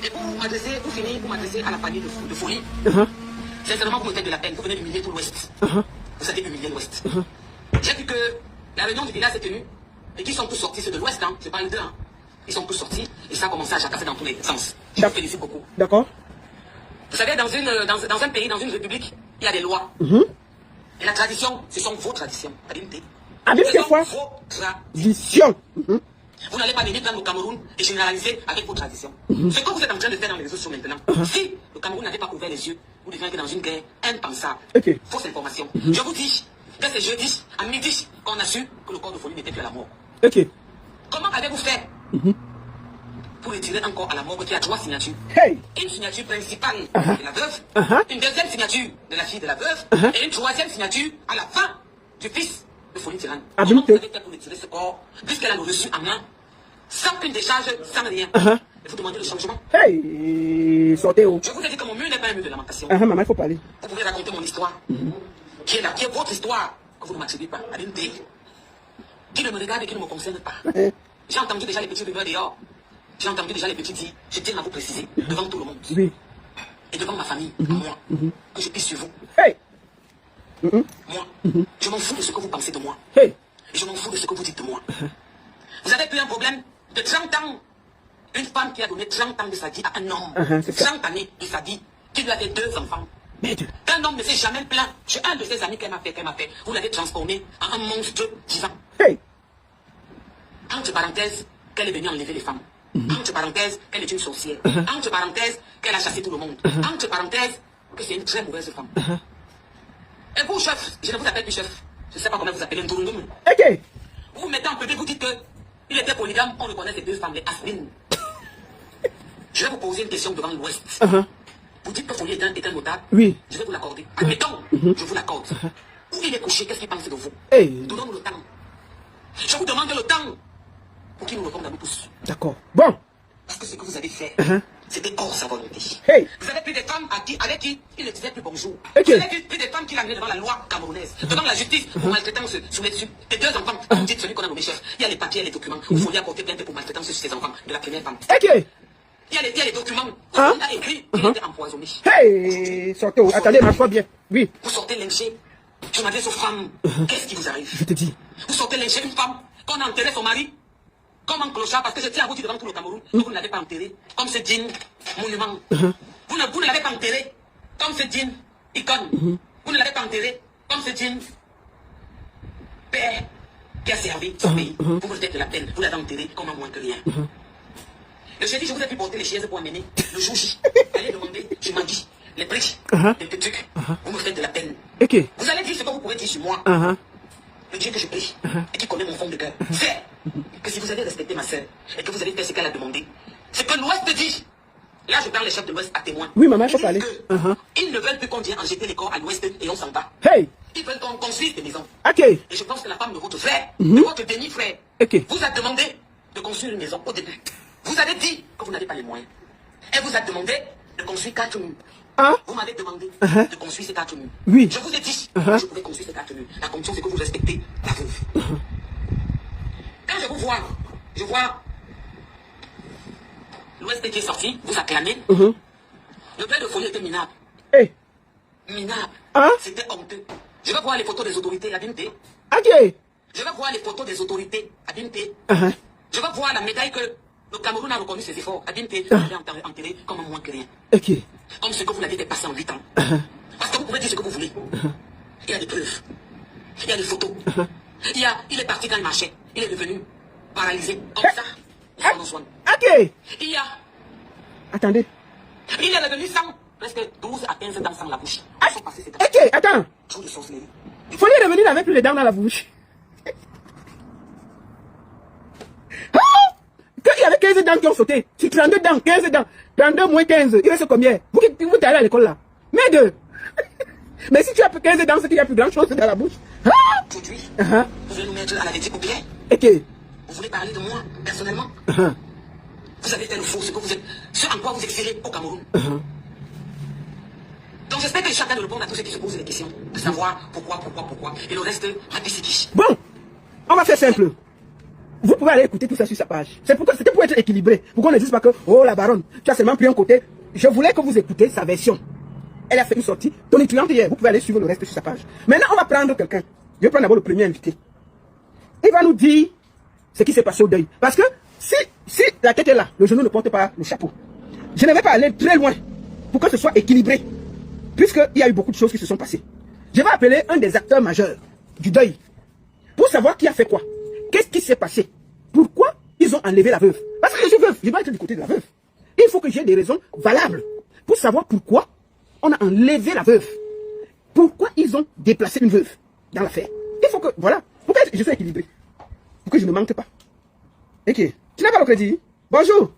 Et pour finir, pour m'adresser à la famille de Folie, sincèrement, vous me faites de la peine. Vous venez humilier tout l'Ouest. Vous avez humilié l'Ouest. J'ai vu que la réunion du village s'est tenue et qu'ils sont tous sortis, ceux de l'Ouest, hein. Je parle d'eux. Hein. Ils sont tous sortis et ça a commencé à jacasser dans tous les sens. Je vous félicite beaucoup. D'accord. Vous savez, dans un pays, dans une république, il y a des lois. Et la tradition, ce sont vos traditions. Ce sont vos traditions. Vous n'allez pas venir dans le Cameroun et généraliser avec vos traditions. Ce que vous êtes en train de faire dans les réseaux sociaux maintenant, si le Cameroun n'avait pas ouvert les yeux, vous deviendrez dans une guerre impensable. Fausse information. Je vous dis que c'est jeudi, à midi, qu'on a su que le corps de Folie n'était plus à la mort. Comment avez-vous fait pour retirer encore à la mort qui a 3 signatures? Une signature principale de la veuve, une deuxième signature de la fille de la veuve, et une troisième signature à la fin du fils de Folie Tyranne. Comment vous avez fait pour retirer ce corps, puisqu'elle a le reçu en main, sans qu'une décharge, sans rien? Et vous demandez le changement? Sortez. Je vous ai dit que mon mur n'est pas un mur de lamentation. Maman, il faut parler. Vous pouvez raconter mon histoire, qui est là, qui est votre histoire, que vous ne m'attribuez pas à l'unité, qui ne me regarde et qui ne me concerne pas. J'ai entendu déjà les petits rumeurs dehors. J'ai entendu déjà les petits dire, je tiens à vous préciser, devant tout le monde, et devant ma famille, moi, que je pisse sur vous. Moi, je m'en fous de ce que vous pensez de moi. Et je m'en fous de ce que vous dites de moi. Vous avez pris un problème de 30 ans. Une femme qui a donné 30 ans de sa vie à un homme, 30 années de sa vie, qui lui a fait 2 enfants. Un homme ne s'est jamais plaint. J'ai un de ses amis qu'elle m'a fait. Vous l'avez transformé en un monstre vivant. Entre parenthèses, qu'elle est venue enlever les femmes. Entre parenthèses, qu'elle est une sorcière. Entre parenthèses, qu'elle a chassé tout le monde. Entre parenthèses, que c'est une très mauvaise femme. Et vous, chef, je ne vous appelle plus chef. Je ne sais pas comment vous appelez un tournoum. Vous vous mettez en public, vous dites qu'il était polygame, on reconnaît ces 2 femmes, les Asmin. Je vais vous poser une question devant l'Ouest. Vous dites que Folie est un notable. Je vais vous l'accorder. Admettons, je vous l'accorde. Où il est couché, qu'est-ce qu'il pense de vous? Donnons-nous le temps. Je vous demande le temps pour qu'il nous réponde à nous tous. D'accord. Bon. Parce que ce que vous avez fait, c'était hors sa volonté. Vous avez pris des femmes avec qui il ne disait plus bonjour. Vous avez pris des femmes qui l'amenaient devant la loi camerounaise, devant la justice pour maltraitance sur les dessus. Les 2 enfants, vous dites celui qu'on a nommé chef. Il y a les papiers et les documents. Vous vouliez apporter plainte pour maltraitance sur ces enfants de la première femme. Il y a les documents. On a écrit qu'il était empoisonné. Sortez. Attendez, marche-toi bien. Oui. Vous sortez lyncher. Je m'adresse aux femmes. Qu'est-ce qui vous arrive? Je te dis. Vous sortez lyncher une femme qu'on a enterré son mari comme un clochard, parce que je tiens à vous dire devant tout le Cameroun que vous ne l'avez pas enterré comme ce digne monument. Vous ne l'avez pas enterré comme ce digne icône. Vous ne l'avez pas enterré comme ce digne père qui a servi son pays. Vous vous faites de la peine. Vous l'avez enterré comme un moins que rien. Le jeudi, je vous ai pu porter les chaises pour amener. Le jour J, allez demander, je m'en dis, les prix, les petits trucs. Vous me faites de la peine. Vous allez dire ce que vous pouvez dire sur moi. Le Dieu que je prie et qui connaît mon fond de cœur, c'est que si vous avez respecté ma soeur et que vous avez fait ce qu'elle a demandé, ce que l'Ouest dit, là je parle les chefs de l'Ouest à témoin. Oui, maman, il faut parler. Ils ne veulent plus qu'on vienne en jeter les corps à l'Ouest et on s'en va. Ils veulent qu'on construise des maisons. Et je pense que la femme de votre frère, de votre béni frère, vous a demandé de construire une maison au début. Vous avez dit que vous n'avez pas les moyens. Elle vous a demandé de construire 4 murs. Vous m'avez demandé de construire ces 4 murs. Je vous ai dit que je pouvais construire ces 4 murs. La condition, c'est que vous respectez la veuve. Quand je vous vois, je vois l'Ouest qui est sorti, vous acclamez. Le père de Folie était minable. Minable. C'était honteux. Je vais voir les photos des autorités à Bimté. Je vais voir les photos des autorités à Bimté. Je vais voir la médaille que le Cameroun a reconnu ses efforts. À Bimté, vous l'avez enterré comme un moins que rien. Comme ce que vous l'avez fait passer en 8 ans. Parce que vous pouvez dire ce que vous voulez. Il y a des preuves. Il y a des photos. Il est parti quand il marchait. Il est devenu paralysé. Comme ça. Il y a... Attendez. Il est devenu sans presque 12 à 15 dents sans la bouche. Attends. Folie est revenu avec plus de dents dans la bouche. Quand il y avait 15 dents qui ont sauté, c'est 32 dents, 15 dents, 32 moins 15, il reste combien? Vous êtes allé à l'école là. Mais deux. Mais si tu as 15 dents, c'est qu'il y a plus grand chose dans la bouche. Aujourd'hui, vous voulez nous mettre à la vérité populaire? Vous voulez parler de moi, personnellement? Vous avez fait le faux, ce en quoi vous excellez au Cameroun. Donc j'espère que chacun de répondre à tous ceux qui se posent des questions, de savoir pourquoi. Et le reste, ma psychique. Bon, on va faire simple. Vous pouvez aller écouter tout ça sur sa page. C'était pour être équilibré. Pourquoi on ne dise pas que, oh la baronne, tu as seulement pris un côté. Je voulais que vous écoutez sa version. Elle a fait une sortie tonitruante hier. Vous pouvez aller suivre le reste sur sa page. Maintenant, on va prendre quelqu'un. Je vais prendre d'abord le premier invité. Il va nous dire ce qui s'est passé au deuil. Parce que si la tête est là, le genou ne porte pas le chapeau. Je ne vais pas aller très loin pour que ce soit équilibré. Puisqu'il y a eu beaucoup de choses qui se sont passées. Je vais appeler un des acteurs majeurs du deuil. Pour savoir qui a fait quoi. Qu'est-ce qui s'est passé? Pourquoi ils ont enlevé la veuve? Parce que je suis veuve, je dois être du côté de la veuve. Il faut que j'ai des raisons valables pour savoir pourquoi on a enlevé la veuve. Pourquoi ils ont déplacé une veuve dans l'affaire. Il faut que, voilà, pour que je sois équilibré. Pour que je ne manque pas. Ok. Tu n'as pas le crédit? Bonjour.